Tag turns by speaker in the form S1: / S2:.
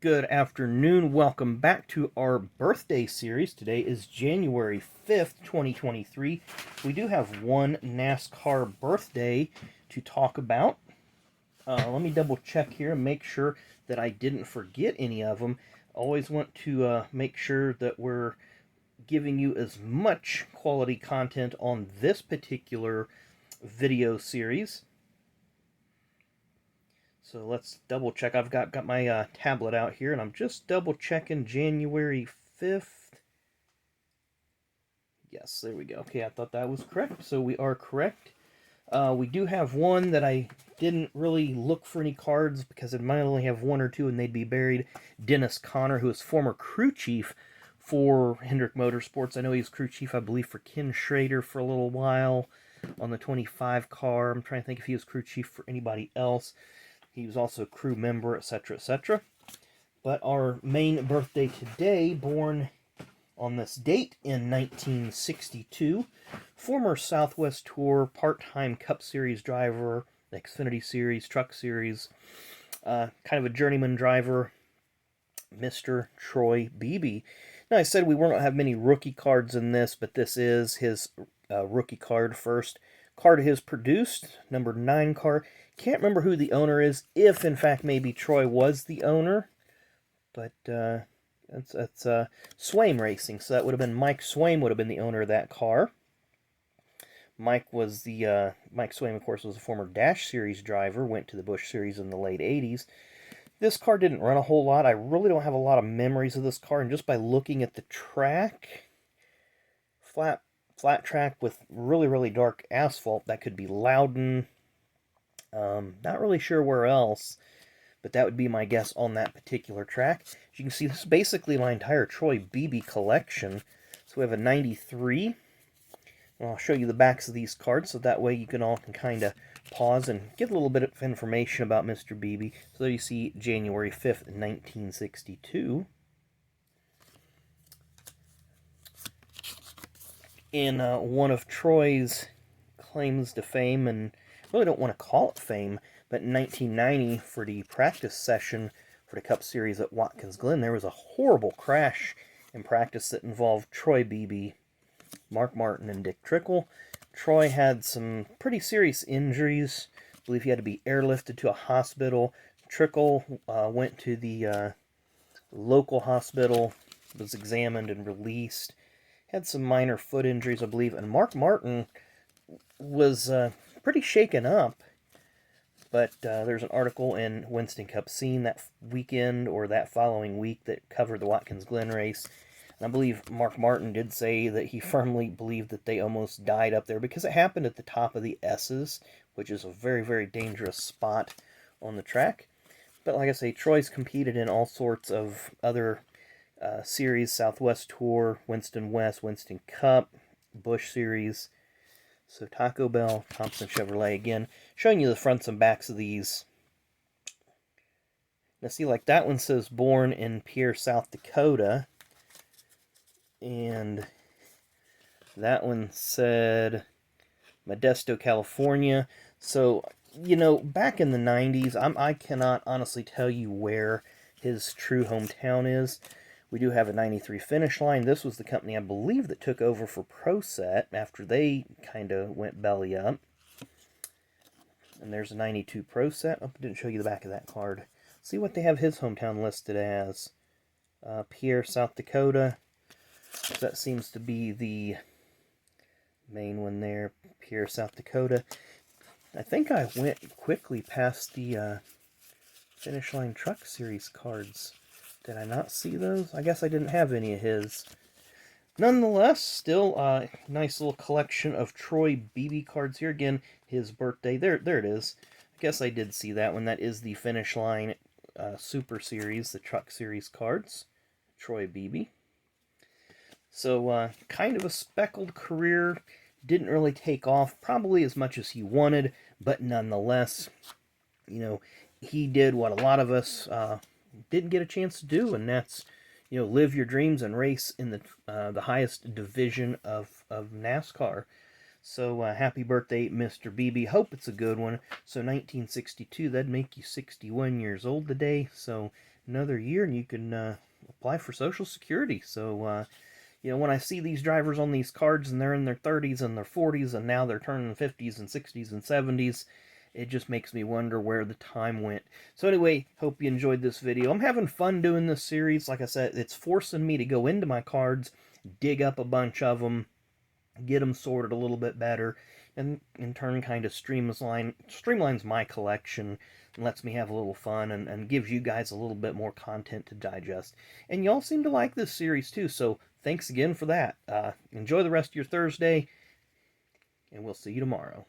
S1: Good afternoon. Welcome back to our birthday series. Today is January 5th, 2023. We do have one NASCAR birthday to talk about. Let me double check here and make sure that I didn't forget any of them. Always want to make sure that we're giving you as much quality content on this particular video series. So let's double check. I've got my tablet out here, and I'm just double checking January 5th. Yes, there we go. Okay, I thought that was correct. So we are correct. We do have one that I didn't really look for any cards because it might only have one or two and they'd be buried. Dennis Conner, who is former crew chief for Hendrick Motorsports. I know he was crew chief, I believe, for Ken Schrader for a little while on the 25 car. I'm trying to think if he was crew chief for anybody else. He was also a crew member, etc., etc. But our main birthday today, born on this date in 1962, former Southwest Tour part-time Cup Series driver, Xfinity Series, Truck Series, kind of a journeyman driver, Mr. Troy Beebe. Now, I said we weren't going to have many rookie cards in this, but this is his rookie card. First card of his produced, number 9 card. Can't remember who the owner is, if in fact maybe Troy was the owner, but that's Swaim Racing, so that would have been Mike Swaim would have been the owner of that car. Mike Swaim, of course, was a former Dash Series driver, went to the Busch Series in the late 80s. This car didn't run a whole lot. I really don't have a lot of memories of this car, and just by looking at the track, flat track with really, really dark asphalt, that could be Loudon. Not really sure where else, but that would be my guess on that particular track. As you can see, this is basically my entire Troy Beebe collection. So we have a 93. And I'll show you the backs of these cards, so that way you can all kind of pause and get a little bit of information about Mr. Beebe. So there you see January 5th, 1962. In one of Troy's claims to fame, and really don't want to call it fame, but in 1990, for the practice session for the Cup Series at Watkins Glen, there was a horrible crash in practice that involved Troy Beebe, Mark Martin, and Dick Trickle. Troy had some pretty serious injuries. I believe he had to be airlifted to a hospital. Trickle went to the local hospital, was examined and released. Had some minor foot injuries, I believe, and Mark Martin was pretty shaken up. But there's an article in Winston Cup Scene that weekend or that following week that covered the Watkins Glen race. And I believe Mark Martin did say that he firmly believed that they almost died up there because it happened at the top of the S's, which is a very, very dangerous spot on the track. But like I say, Troy's competed in all sorts of other series, Southwest Tour, Winston West, Winston Cup, Busch Series. So Taco Bell, Thompson Chevrolet, again, showing you the fronts and backs of these. Now see, like that one says born in Pierre, South Dakota. And that one said Modesto, California. So, you know, back in the 90s, I cannot honestly tell you where his true hometown is. We do have a 93 Finish Line. This was the company, I believe, that took over for ProSet after they kind of went belly up. And there's a 92 ProSet. Oh, I didn't show you the back of that card. See what they have his hometown listed as. Pierre, South Dakota. So that seems to be the main one there. Pierre, South Dakota. I think I went quickly past the Finish Line Truck Series cards. Did I not see those? I guess I didn't have any of his. Nonetheless, still a nice little collection of Troy Beebe cards here. Again, his birthday. There it is. I guess I did see that one. That is the Finish Line Super Series, the Truck Series cards. Troy Beebe. So, kind of a speckled career. Didn't really take off probably as much as he wanted, but nonetheless, you know, he did what a lot of us didn't get a chance to do, and that's, you know, live your dreams and race in the highest division of NASCAR. So happy birthday, Mr. Beebe. Hope it's a good one. So 1962, that'd make you 61 years old today. So another year and you can apply for Social Security. So, when I see these drivers on these cards and they're in their 30s and their 40s and now they're turning 50s and 60s and 70s, it just makes me wonder where the time went. So anyway, hope you enjoyed this video. I'm having fun doing this series. Like I said, it's forcing me to go into my cards, dig up a bunch of them, get them sorted a little bit better, and in turn kind of streamlines my collection and lets me have a little fun and gives you guys a little bit more content to digest. And y'all seem to like this series too, so thanks again for that. Enjoy the rest of your Thursday, and we'll see you tomorrow.